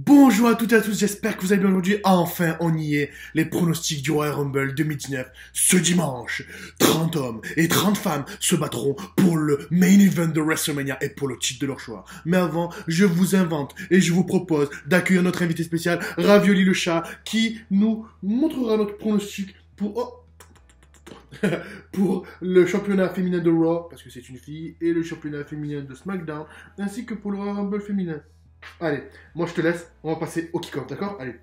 Bonjour à toutes et à tous, j'espère que vous allez bien aujourd'hui. Enfin, on y est. Les pronostics du Royal Rumble 2019. Ce dimanche, 30 hommes et 30 femmes se battront pour le main event de WrestleMania et pour le titre de leur choix. Mais avant, je vous invente et je vous propose d'accueillir notre invité spécial, Ravioli le chat, qui nous montrera notre pronostic pour le championnat féminin de Raw, parce que c'est une fille, et le championnat féminin de SmackDown, ainsi que pour le Royal Rumble féminin. Allez, moi je te laisse, on va passer au kick-off, d'accord? Allez.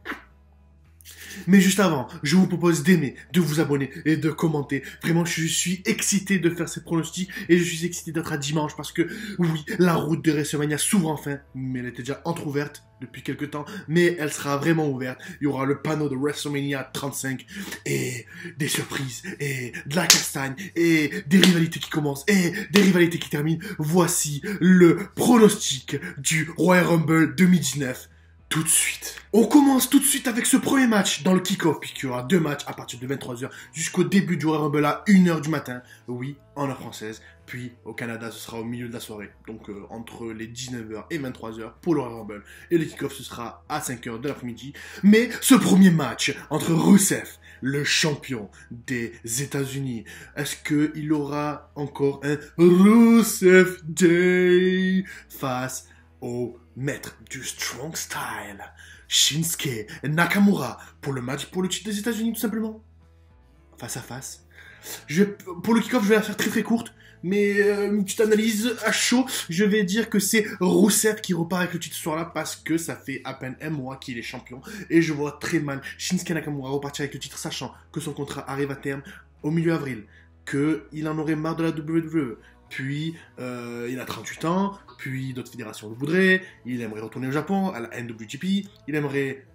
Mais juste avant, je vous propose d'aimer, de vous abonner et de commenter. Vraiment, je suis excité de faire ces pronostics et je suis excité d'être à dimanche parce que, oui, la route de WrestleMania s'ouvre enfin, mais elle était déjà entrouverte depuis quelques temps, mais elle sera vraiment ouverte. Il y aura le panneau de WrestleMania 35 et des surprises et de la castagne et des rivalités qui commencent et des rivalités qui terminent. Voici le pronostic du Royal Rumble 2019. Tout de suite. On commence tout de suite avec ce premier match dans le kick-off, puisqu'il y aura deux matchs à partir de 23h jusqu'au début du Royal Rumble à 1h du matin. Oui, en heure française. Puis au Canada, ce sera au milieu de la soirée. Donc entre les 19h et 23h pour le Royal Rumble. Et le kick-off, ce sera à 5h de l'après-midi. Mais ce premier match entre Rusev, le champion des États-Unis, est-ce qu'il aura encore un Rusev Day face au maître du Strong Style, Shinsuke Nakamura, pour le match pour le titre des États-Unis, tout simplement? Face à face. Pour le kick-off, je vais la faire très très courte, mais une petite analyse à chaud. Je vais dire que c'est Rusev qui repart avec le titre ce soir-là parce que ça fait à peine un mois qu'il est champion et je vois très mal Shinsuke Nakamura repartir avec le titre, sachant que son contrat arrive à terme au milieu avril, qu'il en aurait marre de la WWE. Puis, il a 38 ans, puis d'autres fédérations le voudraient, il aimerait retourner au Japon, à la NWGP, il aimerait,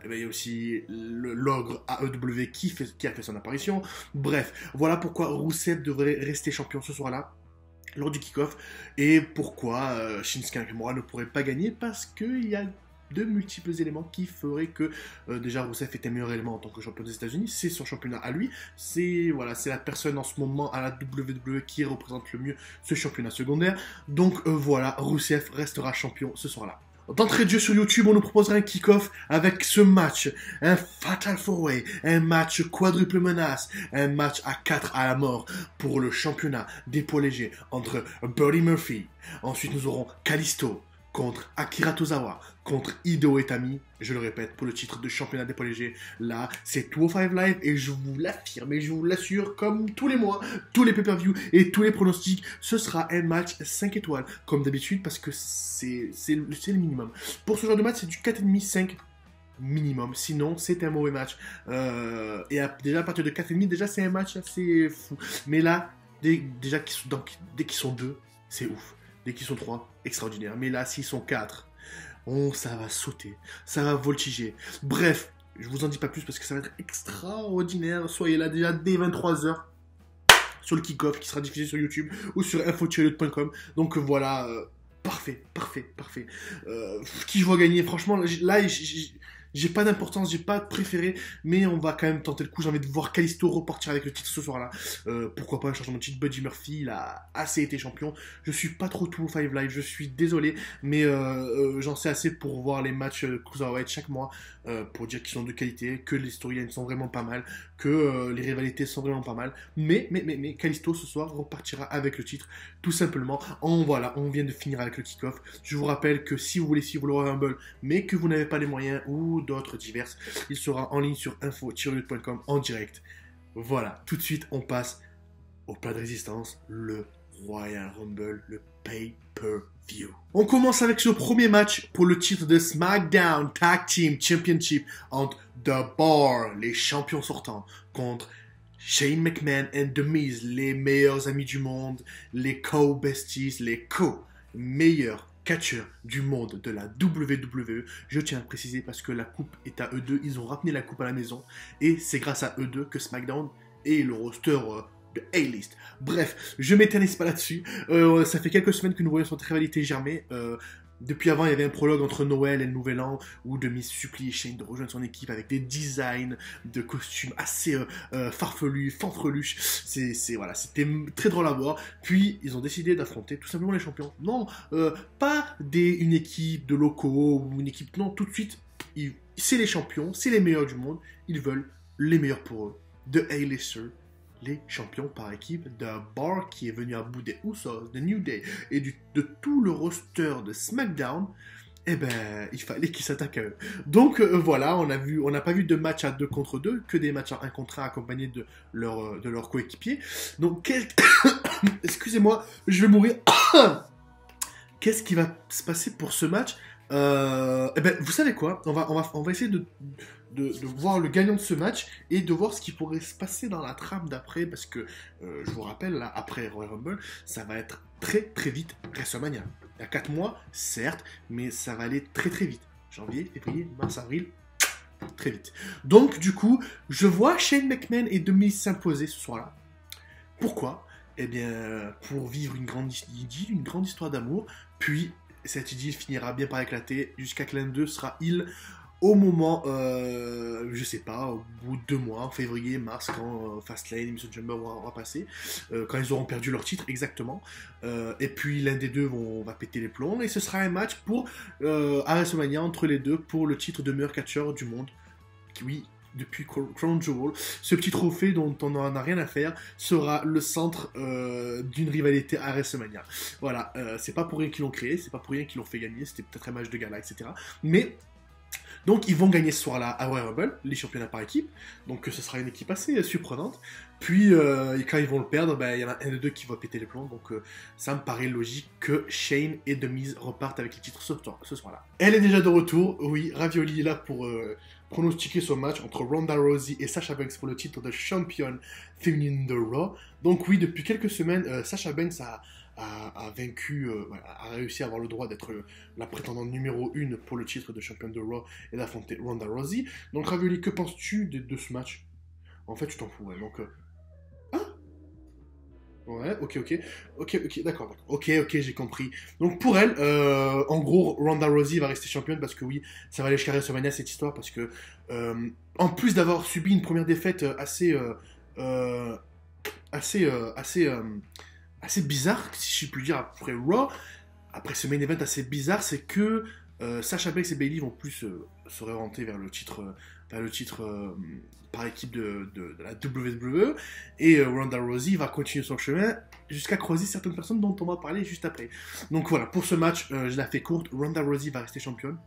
il y a aussi l'ogre AEW qui a fait son apparition. Bref, voilà pourquoi Rusev devrait rester champion ce soir-là, lors du kick-off, et pourquoi Shinsuke Nakamura ne pourrait pas gagner, parce qu'il y a de multiples éléments qui feraient que déjà Rusev est un meilleur élément en tant que champion des États-Unis, c'est son championnat à lui, c'est la personne en ce moment à la WWE qui représente le mieux ce championnat secondaire. Donc voilà, Rusev restera champion ce soir-là. D'entrée de jeu sur YouTube, on nous proposera un kick-off avec ce match, un Fatal 4-Way, un match quadruple menace, un match à 4 à la mort pour le championnat des poids légers entre Buddy Murphy. Ensuite, nous aurons Kalisto contre Akira Tozawa, contre Hideo Itami, je le répète, pour le titre de championnat des poids légers. Là, c'est 205 Live et je vous l'affirme et je vous l'assure, comme tous les mois, tous les pay-per-view et tous les pronostics, ce sera un match 5 étoiles, comme d'habitude, parce que c'est le minimum. Pour ce genre de match, c'est du 4,5, 5 minimum, sinon c'est un mauvais match. Déjà à partir de 4,5, déjà c'est un match assez fou. Mais là, dès qu'ils sont deux, c'est ouf. Dès qu'ils sont 3, extraordinaire. Mais là, s'ils sont 4, ça va sauter, ça va voltiger. Bref, je vous en dis pas plus parce que ça va être extraordinaire. Soyez là déjà dès 23h sur le kick-off qui sera diffusé sur YouTube ou sur info-lutte.com. Donc voilà, parfait. Qui je vois gagner? Franchement, là, j'ai pas d'importance, j'ai pas de préféré, mais on va quand même tenter le coup. J'ai envie de voir Kalisto repartir avec le titre ce soir-là. Pourquoi pas un changement de titre? Buddy Murphy, il a assez été champion. Je suis pas trop 205 Live, je suis désolé, mais j'en sais assez pour voir les matchs Cruiserweight chaque mois, pour dire qu'ils sont de qualité, que les storylines sont vraiment pas mal, que les rivalités sont vraiment pas mal. Mais Kalisto ce soir repartira avec le titre, tout simplement. On vient de finir avec le kick-off. Je vous rappelle que si vous voulez suivre le Royal Rumble, mais que vous n'avez pas les moyens ou d'autres diverses, il sera en ligne sur info-lutte.com en direct. Voilà, tout de suite on passe au plat de résistance, le Royal Rumble, le pay-per-view. On commence avec ce premier match pour le titre de SmackDown Tag Team Championship entre The Bar, les champions sortants, contre Shane McMahon et The Miz, les meilleurs amis du monde, les co-besties, les co-meilleurs catcheurs du monde de la WWE. Je tiens à préciser parce que la coupe est à eux deux. Ils ont ramené la coupe à la maison. Et c'est grâce à eux deux que SmackDown est le roster de A-List. Bref, je m'éternise pas là-dessus. Ça fait quelques semaines que nous voyons cette rivalité germer. Depuis avant, il y avait un prologue entre Noël et le Nouvel An où The Miz supplie Shane de rejoindre son équipe avec des designs de costumes assez farfelus, fanfreluches. Voilà, c'était très drôle à voir. Puis, ils ont décidé d'affronter tout simplement les champions. Non, pas une équipe de locaux ou une équipe... Non, tout de suite, c'est les champions, c'est les meilleurs du monde. Ils veulent les meilleurs pour eux. The A-Listers, les champions par équipe, de Bar qui est venu à bout des Usos, de New Day et de tout le roster de SmackDown. Eh ben, il fallait qu'ils s'attaquent à eux. Donc voilà, on n'a pas vu de match à 2 contre 2, que des matchs à 1 contre 1 accompagnés de leurs coéquipiers. Donc, excusez-moi, je vais mourir. Qu'est-ce qui va se passer pour ce match? Eh ben, vous savez quoi? On va essayer de voir le gagnant de ce match et de voir ce qui pourrait se passer dans la trame d'après, parce que je vous rappelle, là, après Royal Rumble, ça va être très très vite WrestleMania. Il y a 4 mois, certes, mais ça va aller très très vite. Janvier, février, mars, avril, très vite. Donc du coup, je vois Shane McMahon et The Miz s'imposer ce soir-là. Pourquoi? Eh bien, pour vivre une grande idylle, une grande histoire d'amour, puis cette idylle finira bien par éclater jusqu'à que l'un d'eux sera heal au moment, je sais pas, au bout de 2 mois, en février, mars, quand Fastlane, Elimination Chamber va passer, quand ils auront perdu leur titre, exactement. Et puis l'un des deux va péter les plombs, et ce sera un match à WrestleMania entre les deux pour le titre de meilleur catcheur du monde. Oui, depuis Crown Jewel, ce petit trophée dont on n'en a rien à faire sera le centre d'une rivalité à WrestleMania. Voilà, c'est pas pour rien qu'ils l'ont créé, c'est pas pour rien qu'ils l'ont fait gagner, c'était peut-être un match de gala, etc. Mais donc ils vont gagner ce soir-là à Royal Rumble, les championnats par équipe, donc ce sera une équipe assez surprenante. Puis quand ils vont le perdre, il y en a un des deux qui va péter les plombs, donc ça me paraît logique que Shane et The Miz repartent avec les titres ce soir-là. Elle est déjà de retour, oui, Ravioli est là pour pronostiquer son match entre Ronda Rousey et Sasha Banks pour le titre de championne féminine de Raw. Donc oui, depuis quelques semaines, Sasha Banks a vaincu, a réussi à avoir le droit d'être la prétendante numéro 1 pour le titre de championne de Raw et d'affronter Ronda Rousey. Donc Ravioli, que penses-tu de ce match? En fait, tu t'en fous, ouais. Donc, ouais, ok, d'accord. Ok, j'ai compris. Donc pour elle, en gros, Ronda Rousey va rester championne parce que oui, ça va aller jusqu'à WrestleMania cette histoire, parce que en plus d'avoir subi une première défaite assez bizarre, si je puis dire, après ce main event assez bizarre, c'est que Sasha Banks et Bayley vont plus se réorienter vers le titre par équipe de la WWE, et Ronda Rousey va continuer son chemin jusqu'à croiser certaines personnes dont on va parler juste après. Donc voilà, pour ce match, je la fais courte, Ronda Rousey va rester championne.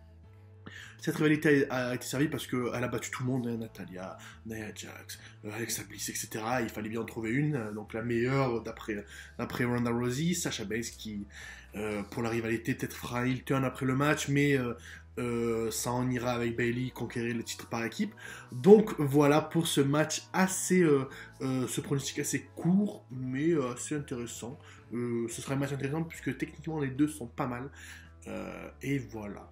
Cette rivalité a été servie parce qu'elle a battu tout le monde, hein, Natalya, Nia Jax, Alexa Bliss, etc. Il fallait bien en trouver une, donc la meilleure d'après Ronda Rousey, Sasha Banks qui, pour la rivalité, peut-être fera un heel turn après le match, mais ça en ira avec Bayley conquérir le titre par équipe. Donc voilà pour ce match ce pronostic assez court, mais assez intéressant. Ce sera un match intéressant puisque techniquement les deux sont pas mal. Et voilà.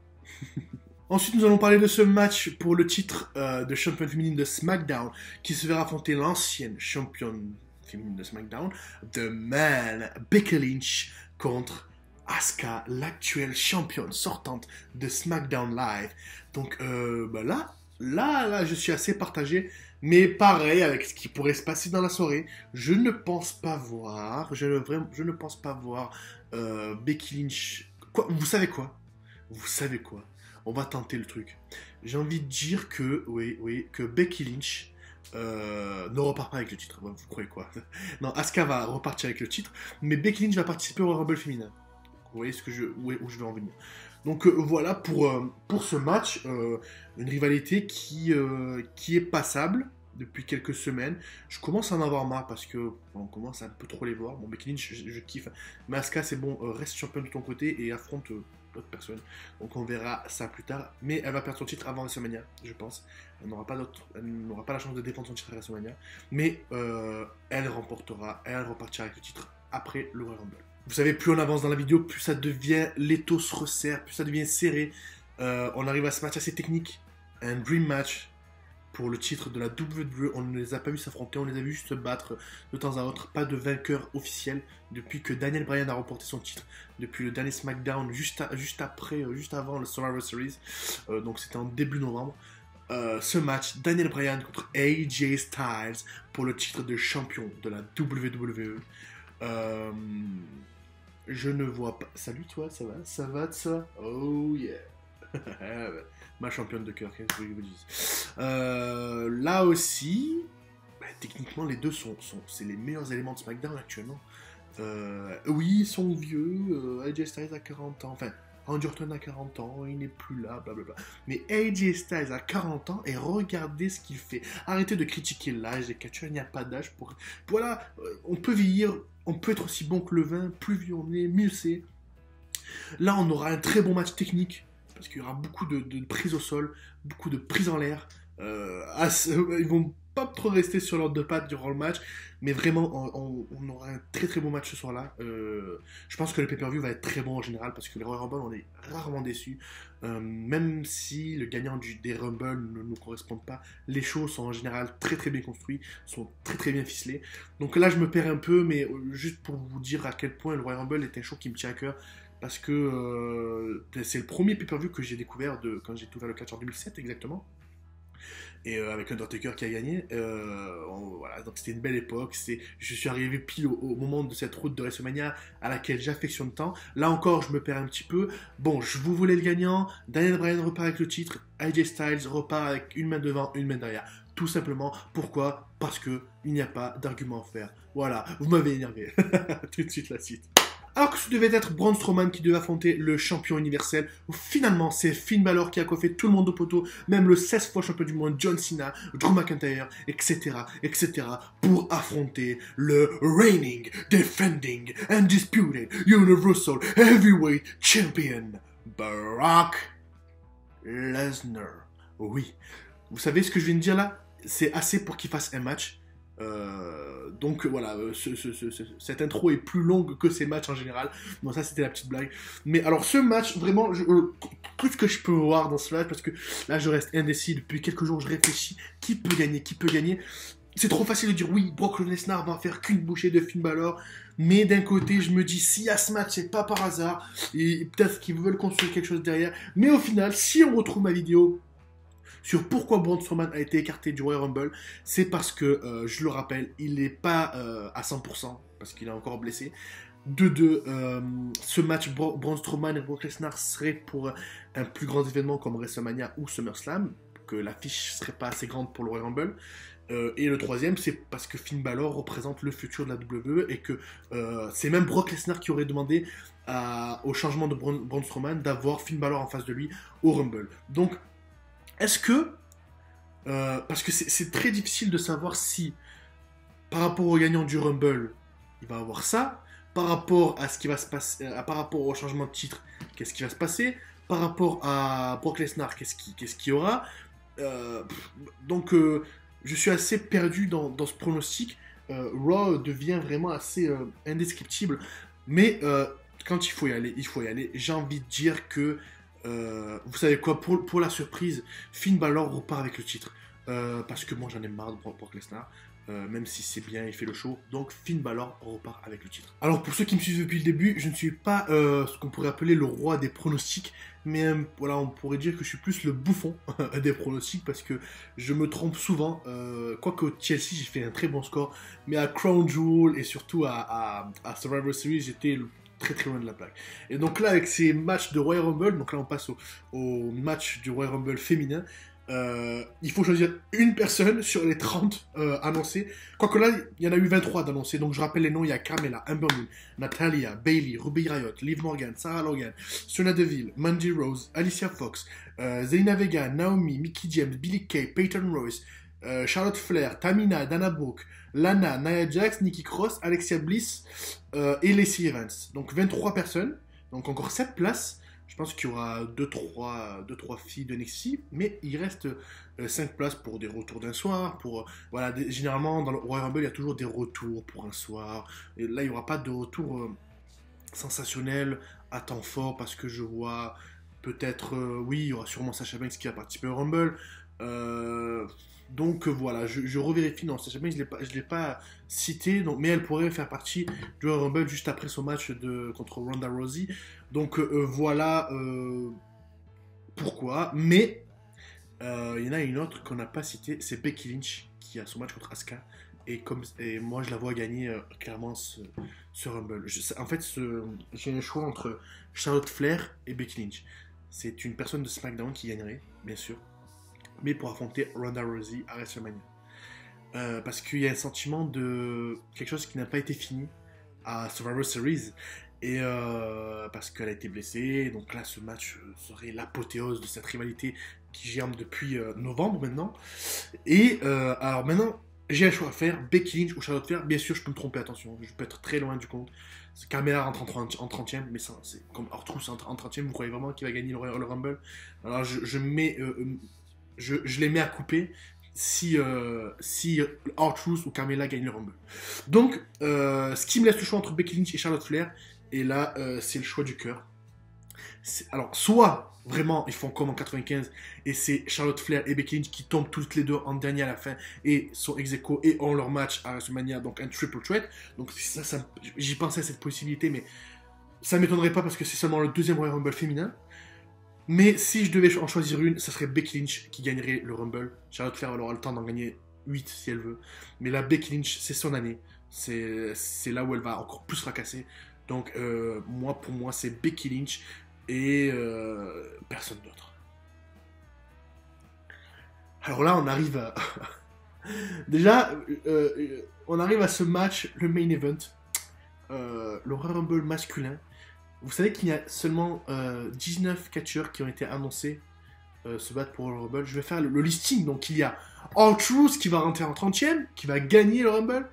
Ensuite, nous allons parler de ce match pour le titre de championne féminine de SmackDown, qui se verra affronter l'ancienne championne féminine de SmackDown, The Man, Becky Lynch, contre Asuka, l'actuelle championne sortante de SmackDown Live. Donc là, je suis assez partagé, mais pareil, avec ce qui pourrait se passer dans la soirée, je ne pense pas voir Becky Lynch... Quoi, vous savez quoi? On va tenter le truc. J'ai envie de dire que, que Becky Lynch ne repart pas avec le titre. Vous croyez quoi? Non, Asuka va repartir avec le titre, mais Becky Lynch va participer au Rumble féminin. Vous voyez où je veux en venir. Donc voilà pour ce match, une rivalité qui est passable depuis quelques semaines. Je commence à en avoir marre parce que on commence à un peu trop les voir. Bon, Becky Lynch, je kiffe. Mais Asuka, c'est bon, reste championne de ton côté et affronte d'autres personnes. Donc on verra ça plus tard. Mais elle va perdre son titre avant WrestleMania, je pense. Elle n'aura pas la chance de défendre son titre à WrestleMania. Mais elle repartira avec le titre après le Royal Rumble. Vous savez, plus on avance dans la vidéo, plus ça devient, l'étau se resserre, plus ça devient serré. On arrive à ce match assez technique. Un dream match pour le titre de la WWE. On ne les a pas vus s'affronter, on les a vus juste se battre de temps à autre. Pas de vainqueur officiel depuis que Daniel Bryan a remporté son titre, depuis le dernier SmackDown, juste avant le Survivor Series. Donc c'était en début novembre. Ce match, Daniel Bryan contre AJ Styles pour le titre de champion de la WWE. Je ne vois pas. Salut toi, ça va? Ça va de ça? Oh yeah! Ma championne de cœur, qu'est-ce que je vous dise? Là aussi, techniquement, les deux c'est les meilleurs éléments de SmackDown actuellement. Oui, ils sont vieux. AJ Styles a 40 ans. Enfin, Randy Orton a 40 ans, il n'est plus là, blablabla. Mais AJ Styles a 40 ans et regardez ce qu'il fait. Arrêtez de critiquer l'âge des catcheurs, il n'y a pas d'âge pour... Voilà, on peut vieillir, on peut être aussi bon que le vin, plus vieux on est, mieux c'est. Là, on aura un très bon match technique, parce qu'il y aura beaucoup de prises au sol, beaucoup de prises en l'air. Ils vont pas trop rester sur l'ordre de patte durant le match, mais vraiment, on aura un très très bon match ce soir-là. Je pense que le pay-per-view va être très bon en général, parce que les Royal Rumble, on est rarement déçus. Même si le gagnant des Rumble ne nous correspond pas, les shows sont en général très très bien construits, sont très très bien ficelés. Donc là, je me perds un peu, mais juste pour vous dire à quel point le Royal Rumble est un show qui me tient à cœur. Parce que c'est le premier pay-per-view que j'ai découvert quand j'ai ouvert le catch en 2007 exactement. Et avec Undertaker qui a gagné. Voilà, donc c'était une belle époque. Je suis arrivé pile au moment de cette route de WrestleMania à laquelle j'affectionne tant. Là encore, je me perds un petit peu. Bon, je vous voulais le gagnant. Daniel Bryan repart avec le titre. AJ Styles repart avec une main devant, une main derrière. Tout simplement. Pourquoi? Parce que il n'y a pas d'argument à faire. Voilà, vous m'avez énervé. Tout de suite la suite. Alors que ce devait être Braun Strowman qui devait affronter le champion universel, finalement c'est Finn Balor qui a coiffé tout le monde au poteau, même le 16 fois champion du monde John Cena, Drew McIntyre, etc., pour affronter le reigning, defending, undisputed, universal heavyweight champion, Brock Lesnar. Oui, vous savez ce que je viens de dire là? C'est assez pour qu'il fasse un match. Donc voilà, cette intro est plus longue que ces matchs en général. Bon, ça c'était la petite blague. Mais alors ce match, vraiment, tout ce que je peux voir dans ce match, parce que là je reste indécis depuis quelques jours, je réfléchis, qui peut gagner. C'est trop facile de dire oui, Brock Lesnar va faire qu'une bouchée de Finn Balor. Mais d'un côté, je me dis, s'il y a ce match, c'est pas par hasard. Et peut-être qu'ils veulent construire quelque chose derrière. Mais au final, si on retrouve ma vidéo sur pourquoi Braun Strowman a été écarté du Royal Rumble, c'est parce que, je le rappelle, il n'est pas à 100%, parce qu'il est encore blessé. De deux, ce match Braun Strowman et Brock Lesnar serait pour un plus grand événement comme WrestleMania ou SummerSlam, que l'affiche serait pas assez grande pour le Royal Rumble. Et le troisième, c'est parce que Finn Balor représente le futur de la WWE et que c'est même Brock Lesnar qui aurait demandé au changement de Braun Strowman d'avoir Finn Balor en face de lui au Rumble. Donc, est-ce que, parce que c'est très difficile de savoir si, par rapport au gagnant du Rumble, il va avoir ça, par rapport à ce qui va se passer, par rapport au changement de titre, qu'est-ce qui va se passer, par rapport à Brock Lesnar, qu'est-ce qu'il y aura. Donc, je suis assez perdu dans ce pronostic. Raw devient vraiment assez indescriptible, mais quand il faut y aller. J'ai envie de dire que vous savez quoi, pour la surprise, Finn Balor repart avec le titre. Parce que moi j'en ai marre de Brock Lesnar. Même si c'est bien, il fait le show. Donc Finn Balor repart avec le titre. Alors pour ceux qui me suivent depuis le début, je ne suis pas ce qu'on pourrait appeler le roi des pronostics. Mais voilà, on pourrait dire que je suis plus le bouffon des pronostics. Parce que je me trompe souvent. Quoique au Chelsea j'ai fait un très bon score. Mais à Crown Jewel et surtout à Survivor Series, j'étais très très loin de la plaque. Et donc là, avec ces matchs de Royal Rumble, donc là on passe au match du Royal Rumble féminin, il faut choisir une personne sur les 30 annoncés. Quoique là, il y en a eu 23 d'annoncés, donc je rappelle les noms, il y a Carmella, Ember Moon, Natalia, Bayley, Ruby Riott, Liv Morgan, Sarah Logan, Sonya Deville, Mandy Rose, Alicia Fox, Zelina Vega, Naomi, Mickie James, Billie Kay, Peyton Royce, Charlotte Flair, Tamina, Dana Brooke, Lana, Nia Jax, Nikki Cross, Alexia Bliss et Lacey Evans. Donc 23 personnes, donc encore 7 places. Je pense qu'il y aura 2-3 filles de NXT, mais il reste 5 places pour des retours d'un soir. Voilà, généralement, dans le Royal Rumble, il y a toujours des retours pour un soir. Et là, il n'y aura pas de retour sensationnel à temps fort, parce que je vois peut-être, oui, il y aura sûrement Sasha Banks qui va participer au Rumble. Donc voilà, je revérifie, non, c'est jamais, je l'ai pas cité, donc, mais elle pourrait faire partie du Royal Rumble juste après son match contre Ronda Rousey. Donc voilà pourquoi. Mais il y en a une autre qu'on n'a pas citée, c'est Becky Lynch qui a son match contre Asuka. Et moi je la vois gagner clairement ce Rumble. En fait, j'ai un choix entre Charlotte Flair et Becky Lynch. C'est une personne de SmackDown qui gagnerait, bien sûr, mais pour affronter Ronda Rousey à WrestleMania. Parce qu'il y a un sentiment de quelque chose qui n'a pas été fini à Survivor Series. Et parce qu'elle a été blessée, donc là ce match serait l'apothéose de cette rivalité qui germe depuis novembre maintenant. Et alors maintenant, j'ai un choix à faire, Becky Lynch ou Charlotte Flair. Bien sûr, je peux me tromper, attention, je peux être très loin du compte. Carmella rentre en 30e, mais ça, c'est comme R-Truth en 30e, vous croyez vraiment qu'il va gagner le Rumble? Alors je les mets à couper si R-Truth ou Carmella gagnent le Rumble. Donc, ce qui me laisse le choix entre Becky Lynch et Charlotte Flair, et là, c'est le choix du cœur. Alors, soit vraiment ils font comme en 95 et c'est Charlotte Flair et Becky Lynch qui tombent toutes les deux en dernier à la fin et sont ex-aequo et ont leur match à WrestleMania, donc un triple threat. Donc j'y pensais à cette possibilité, mais ça m'étonnerait pas parce que c'est seulement le deuxième Royal Rumble féminin. Mais si je devais en choisir une, ça serait Becky Lynch qui gagnerait le Rumble. Charlotte Flair elle aura le temps d'en gagner 8 si elle veut. Mais là, Becky Lynch, c'est son année. C'est là où elle va encore plus fracasser. Donc, pour moi, c'est Becky Lynch et personne d'autre. Alors là, on arrive à... Déjà, on arrive à ce match, le main event, le Royal Rumble masculin. Vous savez qu'il y a seulement 19 catcheurs qui ont été annoncés se battre pour le Rumble. Je vais faire le listing. Donc il y a R-Truth qui va rentrer en 30e, qui va gagner le Rumble.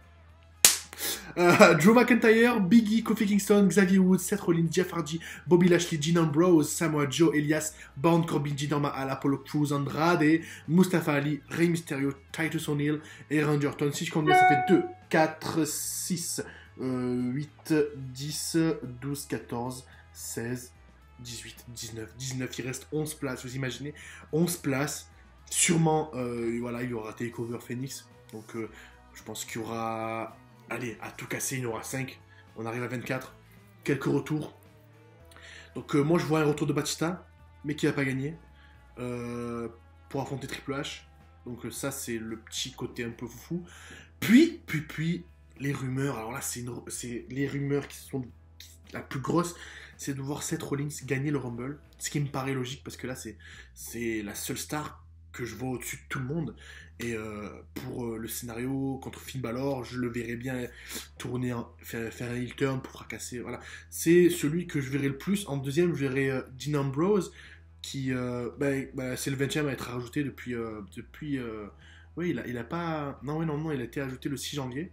Drew McIntyre, Big E, Kofi Kingston, Xavier Woods, Seth Rollins, Jeff Hardy, Bobby Lashley, Dean Ambrose, Samoa Joe, Elias, Baron Corbin, Jinder Mahal, Apollo Crews, Andrade, Mustafa Ali, Rey Mysterio, Titus O'Neil et Randy Orton. Si je compte bien, ça fait 2, 4, 6, 8, 10, 12, 14, 16, 18, 19. Il reste 11 places, vous imaginez 11 places. Sûrement, voilà, il y aura Takeover Phoenix. Donc, je pense qu'il y aura... Allez, à tout casser, il y en aura 5. On arrive à 24. Quelques retours. Donc, moi, je vois un retour de Batista, mais qui n'a pas gagné. Pour affronter Triple H. Donc, ça, c'est le petit côté un peu foufou. Puis, les rumeurs. Alors là, c'est les rumeurs qui sont la plus grosse. C'est de voir Seth Rollins gagner le Rumble. Ce qui me paraît logique, parce que là, c'est la seule star que je vois au-dessus de tout le monde. Et pour le scénario contre Finn Balor, je le verrais bien tourner, faire un heel turn pour fracasser. Voilà. C'est celui que je verrais le plus. En deuxième, je verrais Dean Ambrose, qui c'est le 20e à être rajouté depuis... oui, il a pas... Non, il a été ajouté le 6 janvier.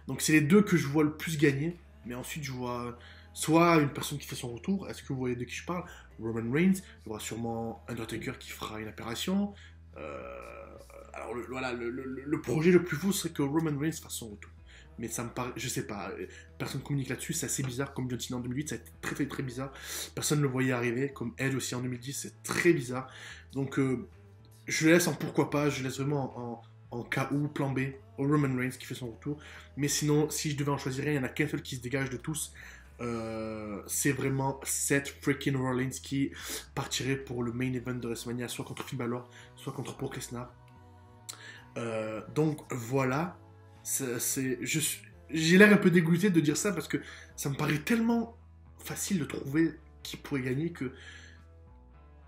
Donc c'est les deux que je vois le plus gagner. Mais ensuite, je vois soit une personne qui fait son retour. Est-ce que vous voyez de qui je parle? Roman Reigns. Il y aura sûrement Undertaker qui fera une apparition. Alors le projet le plus fou serait que Roman Reigns fasse son retour. Mais ça me paraît, je sais pas, personne communique là-dessus, c'est assez bizarre, comme John Cena en 2008, ça a été très très très bizarre. Personne ne le voyait arriver, comme Edge aussi en 2010, c'est très bizarre. Donc je laisse en pourquoi pas, je laisse vraiment en cas où, plan B, au Roman Reigns qui fait son retour. Mais sinon, si je devais en choisir un, il y en a qu'un seul qui se dégage de tous. C'est vraiment Seth freaking Rollins qui partirait pour le main event de WrestleMania, soit contre Finn Balor, soit contre Brock Lesnar. Donc voilà, j'ai l'air un peu dégoûté de dire ça parce que ça me paraît tellement facile de trouver qui pourrait gagner que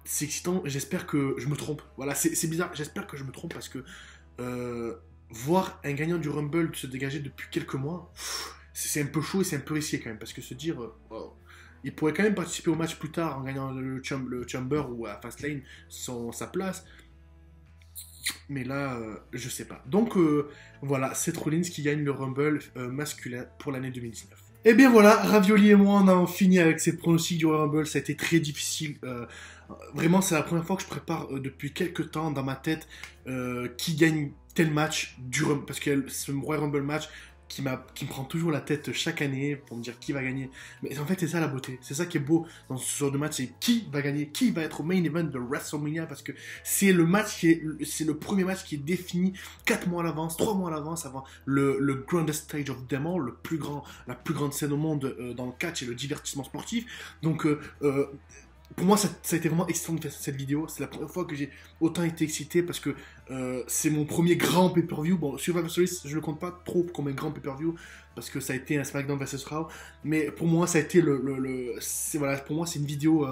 c'est excitant. J'espère que je me trompe. Voilà, c'est bizarre. J'espère que je me trompe parce que voir un gagnant du Rumble se dégager depuis quelques mois, c'est un peu chaud et c'est un peu risqué quand même parce que se dire, il pourrait quand même participer au match plus tard en gagnant le Chamber ou à Fastlane sa place. Mais là, je sais pas. Donc voilà, Seth Rollins qui gagne le Rumble masculin pour l'année 2019. Et bien voilà, Ravioli et moi, on a fini avec ces pronostics du Rumble. Ça a été très difficile. Vraiment, c'est la première fois que je prépare depuis quelques temps dans ma tête qui gagne tel match du Rumble. Parce que ce Royal Rumble match, qui me prend toujours la tête chaque année pour me dire qui va gagner. Mais en fait, c'est ça la beauté. C'est ça qui est beau dans ce genre de match, c'est qui va gagner, qui va être au main event de WrestleMania, parce que c'est c'est le premier match qui est défini 4 mois à l'avance, 3 mois à l'avance, avant le grandest stage of them all, la plus grande scène au monde dans le catch et le divertissement sportif. Donc, pour moi, ça a été vraiment excitant de faire cette vidéo. C'est la première fois que j'ai autant été excité parce que c'est mon premier grand pay-per-view. Bon, Survivor Series, je le compte pas trop comme un grand pay-per-view parce que ça a été un SmackDown vs Raw. Mais pour moi, ça a été voilà, pour moi, c'est une vidéo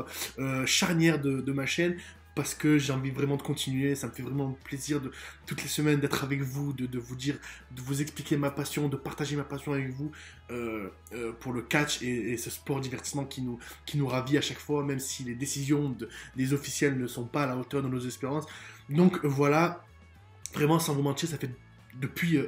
charnière de ma chaîne parce que j'ai envie vraiment de continuer. Ça me fait vraiment plaisir toutes les semaines d'être avec vous, de vous dire, de vous expliquer ma passion, de partager ma passion avec vous pour le catch et ce sport divertissement qui nous ravit à chaque fois, même si les décisions des officiels ne sont pas à la hauteur de nos espérances. Donc voilà, vraiment sans vous mentir, ça fait depuis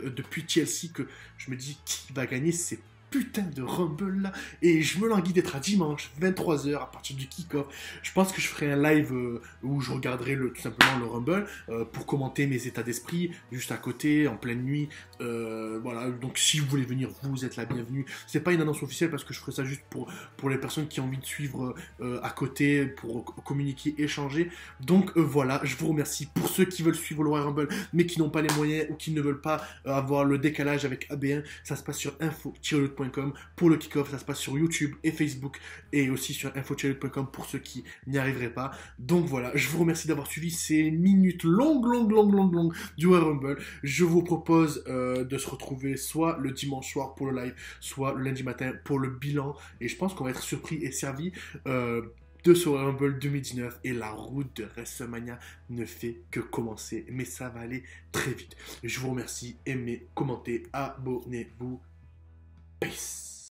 TLC que je me dis qui va gagner ces putain de Rumble là, et je me languis d'être à dimanche 23h à partir du kick-off. Je pense que je ferai un live où je regarderai tout simplement le Rumble pour commenter mes états d'esprit juste à côté en pleine nuit. Voilà, donc si vous voulez venir, vous êtes la bienvenue. C'est pas une annonce officielle parce que je ferai ça juste pour les personnes qui ont envie de suivre à côté, pour communiquer, échanger. Donc voilà, je vous remercie. Pour ceux qui veulent suivre le Royal Rumble mais qui n'ont pas les moyens ou qui ne veulent pas avoir le décalage avec AB1, ça se passe sur info-lutte.com. Pour le kick-off, ça se passe sur YouTube et Facebook et aussi sur info-lutte.com pour ceux qui n'y arriveraient pas. Donc voilà, je vous remercie d'avoir suivi ces minutes longues du Royal Rumble. Je vous propose de se retrouver soit le dimanche soir pour le live, soit le lundi matin pour le bilan. Et je pense qu'on va être surpris et servi de ce Royal Rumble 2019. Et la route de WrestleMania ne fait que commencer. Mais ça va aller très vite. Je vous remercie. Aimez, commentez, abonnez-vous. Peace.